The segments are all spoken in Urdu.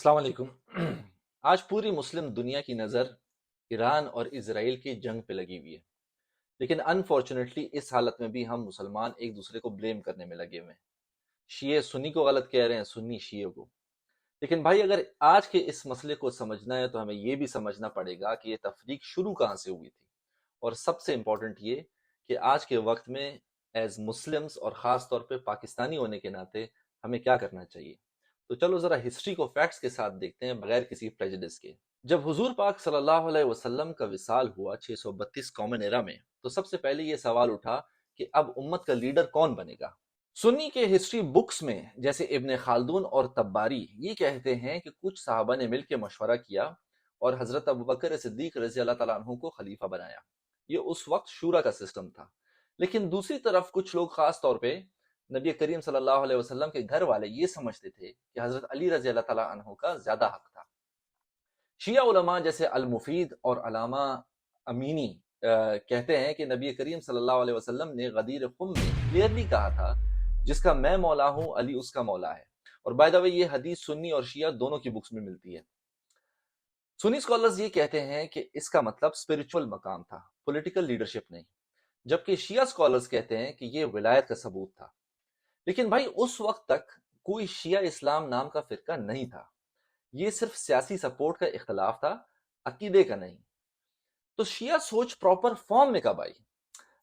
السلام علیکم۔ آج پوری مسلم دنیا کی نظر ایران اور اسرائیل کی جنگ پہ لگی ہوئی ہے، لیکن انفارچونیٹلی اس حالت میں بھی ہم مسلمان ایک دوسرے کو بلیم کرنے میں لگے ہوئے ہیں۔ شیعہ سنی کو غلط کہہ رہے ہیں، سنی شیعہ کو۔ لیکن بھائی اگر آج کے اس مسئلے کو سمجھنا ہے تو ہمیں یہ بھی سمجھنا پڑے گا کہ یہ تفریق شروع کہاں سے ہوئی تھی، اور سب سے امپورٹنٹ یہ کہ آج کے وقت میں ایز مسلمز اور خاص طور پہ پاکستانی ہونے کے ناطے ہمیں کیا کرنا چاہیے۔ تو چلو ذرا ہسٹری کو فیکٹس کے ساتھ دیکھتے ہیں بغیر کسی پریجڈس کے۔ جب حضور پاک صلی اللہ علیہ وسلم کا وصال ہوا 632 کامن ایرا میں، تو سب سے پہلے یہ سوال اٹھا کہ اب امت کا لیڈر کون بنے گا۔ سنی کے ہسٹری بکس میں جیسے ابن خالدون اور تباری یہ کہتے ہیں کہ کچھ صحابہ نے مل کے مشورہ کیا اور حضرت ابوبکر صدیق رضی اللہ تعالیٰ عنہ کو خلیفہ بنایا۔ یہ اس وقت شورا کا سسٹم تھا۔ لیکن دوسری طرف کچھ لوگ خاص طور پہ نبی کریم صلی اللہ علیہ وسلم کے گھر والے یہ سمجھتے تھے کہ حضرت علی رضی اللہ تعالیٰ عنہ کا زیادہ حق تھا۔ شیعہ علماء جیسے المفید اور علامہ امینی کہتے ہیں کہ نبی کریم صلی اللہ علیہ وسلم نے غدیر خم میں کلیئرلی کہا تھا جس کا میں مولا ہوں علی اس کا مولا ہے۔ اور بائی دا وے یہ حدیث سنی اور شیعہ دونوں کی بکس میں ملتی ہے۔ سنی اسکالرز یہ کہتے ہیں کہ اس کا مطلب اسپرچول مقام تھا، پولیٹیکل لیڈرشپ نہیں، جبکہ شیعہ اسکالرز کہتے ہیں کہ یہ ولایت کا ثبوت تھا۔ لیکن بھائی اس وقت تک کوئی شیعہ اسلام نام کا فرقہ نہیں تھا، یہ صرف سیاسی سپورٹ کا اختلاف تھا، عقیدے کا نہیں۔ تو شیعہ سوچ پراپر فارم میں کب آئی؟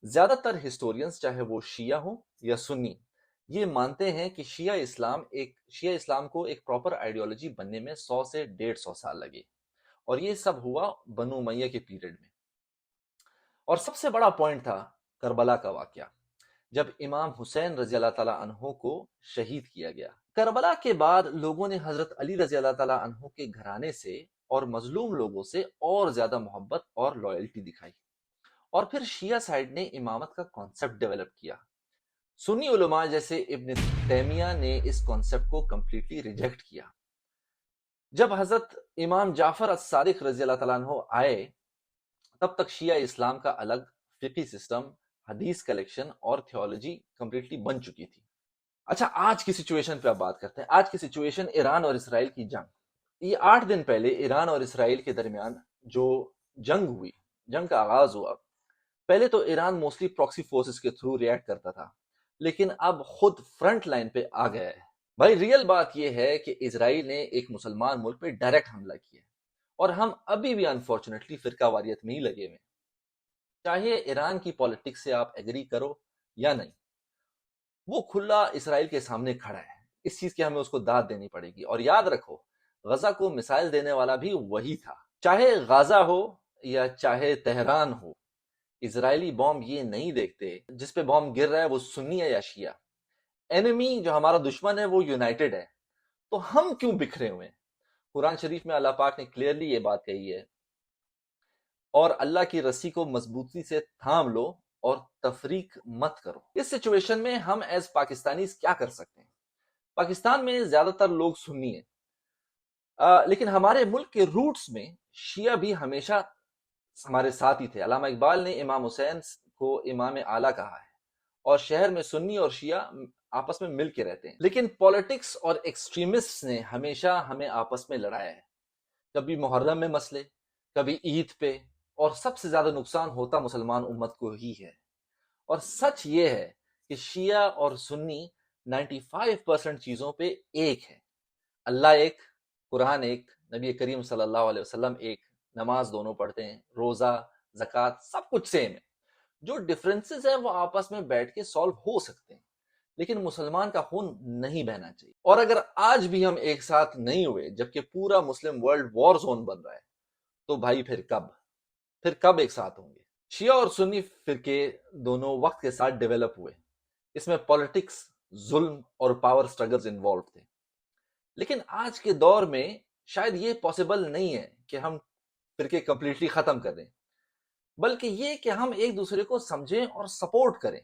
زیادہ تر ہسٹورینز چاہے وہ شیعہ ہوں یا سنی یہ مانتے ہیں کہ شیعہ اسلام کو ایک پراپر آئیڈیالوجی بننے میں 100 سے 150 سال لگے، اور یہ سب ہوا بنو امیہ کے پیریڈ میں۔ اور سب سے بڑا پوائنٹ تھا کربلا کا واقعہ، جب امام حسین رضی اللہ تعالیٰ عنہ کو شہید کیا گیا۔ کربلا کے بعد لوگوں نے حضرت علی رضی اللہ تعالیٰ عنہ کے گھرانے سے اور مظلوم لوگوں سے اور زیادہ محبت اور لائلٹی دکھائی، اور پھر شیعہ سائڈ نے امامت کا کانسیپٹ ڈیولپ کیا۔ سنی علماء جیسے ابن تیمیہ نے اس کانسیپٹ کو کمپلیٹلی ریجیکٹ کیا۔ جب حضرت امام جعفر الصادق رضی اللہ تعالیٰ عنہ آئے تب تک شیعہ اسلام کا الگ فقہی سسٹم، حدیث کلیکشن اور تھیولوجی کمپلیٹلی بن چکی تھی۔ اچھا آج کی سچویشن پہ اب بات کرتے ہیں۔ آج کی سچویشن ایران اور اسرائیل کی جنگ۔ یہ 8 دن پہلے ایران اور اسرائیل کے درمیان جو جنگ ہوئی، جنگ کا آغاز ہوا، پہلے تو ایران موسٹلی پراکسی فورسز کے تھرو ریئیکٹ کرتا تھا، لیکن اب خود فرنٹ لائن پہ آ گیا ہے۔ بھائی ریئل بات یہ ہے کہ اسرائیل نے ایک مسلمان ملک پہ ڈائریکٹ حملہ کیا، اور ہم ابھی بھی انفارچونیٹلی فرقہ واریت میں ہی لگے ہوئے ہیں۔ چاہے ایران کی پالیٹکس سے آپ ایگری کرو یا نہیں، وہ کھلا اسرائیل کے سامنے کھڑا ہے، اس چیز کی ہمیں اس کو داد دینی پڑے گی۔ اور یاد رکھو غزہ کو مثال دینے والا بھی وہی تھا، چاہے غزہ ہو یا چاہے تہران ہو، اسرائیلی بوم یہ نہیں دیکھتے جس پہ بوم گر رہا ہے وہ سنی ہے یا شیعہ۔ اینمی جو ہمارا دشمن ہے وہ یونائٹڈ ہے، تو ہم کیوں بکھرے ہوئے ہیں؟ قرآن شریف میں اللہ پاک نے کلیئرلی یہ بات کہی ہے، اور اللہ کی رسی کو مضبوطی سے تھام لو اور تفریق مت کرو۔ اس سچویشن میں ہم ایز پاکستانیز کیا کر سکتے ہیں؟ پاکستان میں زیادہ تر لوگ سنی ہیں، لیکن ہمارے ملک کے روٹس میں شیعہ بھی ہمیشہ ہمارے ساتھ ہی تھے۔ علامہ اقبال نے امام حسین کو امام اعلیٰ کہا ہے، اور شہر میں سنی اور شیعہ آپس میں مل کے رہتے ہیں۔ لیکن پولیٹکس اور ایکسٹریمسٹ نے ہمیشہ ہمیں آپس میں لڑایا ہے، کبھی محرم میں مسئلے، کبھی عید پہ، اور سب سے زیادہ نقصان ہوتا مسلمان امت کو ہی ہے۔ اور سچ یہ ہے کہ شیعہ اور سنی 95% چیزوں پہ ایک ہے، اللہ ایک، قرآن ایک، نبی کریم صلی اللہ علیہ وسلم ایک، نماز دونوں پڑھتے ہیں، روزہ، زکوٰۃ، سب کچھ سیم ہے۔ جو ڈفرینسز ہیں وہ آپس میں بیٹھ کے سالو ہو سکتے ہیں، لیکن مسلمان کا خون نہیں بہنا چاہیے۔ اور اگر آج بھی ہم ایک ساتھ نہیں ہوئے جبکہ پورا مسلم ورلڈ وار زون بن رہا ہے، تو بھائی پھر کب ایک ساتھ ہوں گے؟ شیعہ اور سنی فرقے دونوں وقت کے ساتھ ڈیولپ ہوئے، اس میں پالیٹکس، ظلم اور پاور سٹرگلز انوالو تھے۔ لیکن آج کے دور میں شاید یہ پاسبل نہیں ہے کہ ہم فرقے کمپلیٹلی ختم کر دیں، بلکہ یہ کہ ہم ایک دوسرے کو سمجھیں اور سپورٹ کریں۔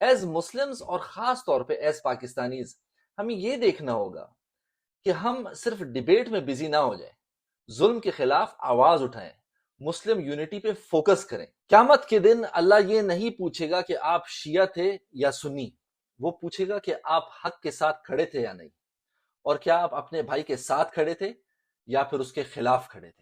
ایز مسلمز اور خاص طور پہ ایز پاکستانیز ہمیں یہ دیکھنا ہوگا کہ ہم صرف ڈیبیٹ میں بزی نہ ہو جائیں، ظلم کے خلاف آواز اٹھائیں، مسلم یونٹی پہ فوکس کریں۔ قیامت کے دن اللہ یہ نہیں پوچھے گا کہ آپ شیعہ تھے یا سنی، وہ پوچھے گا کہ آپ حق کے ساتھ کھڑے تھے یا نہیں۔ اور کیا آپ اپنے بھائی کے ساتھ کھڑے تھے یا پھر اس کے خلاف کھڑے تھے؟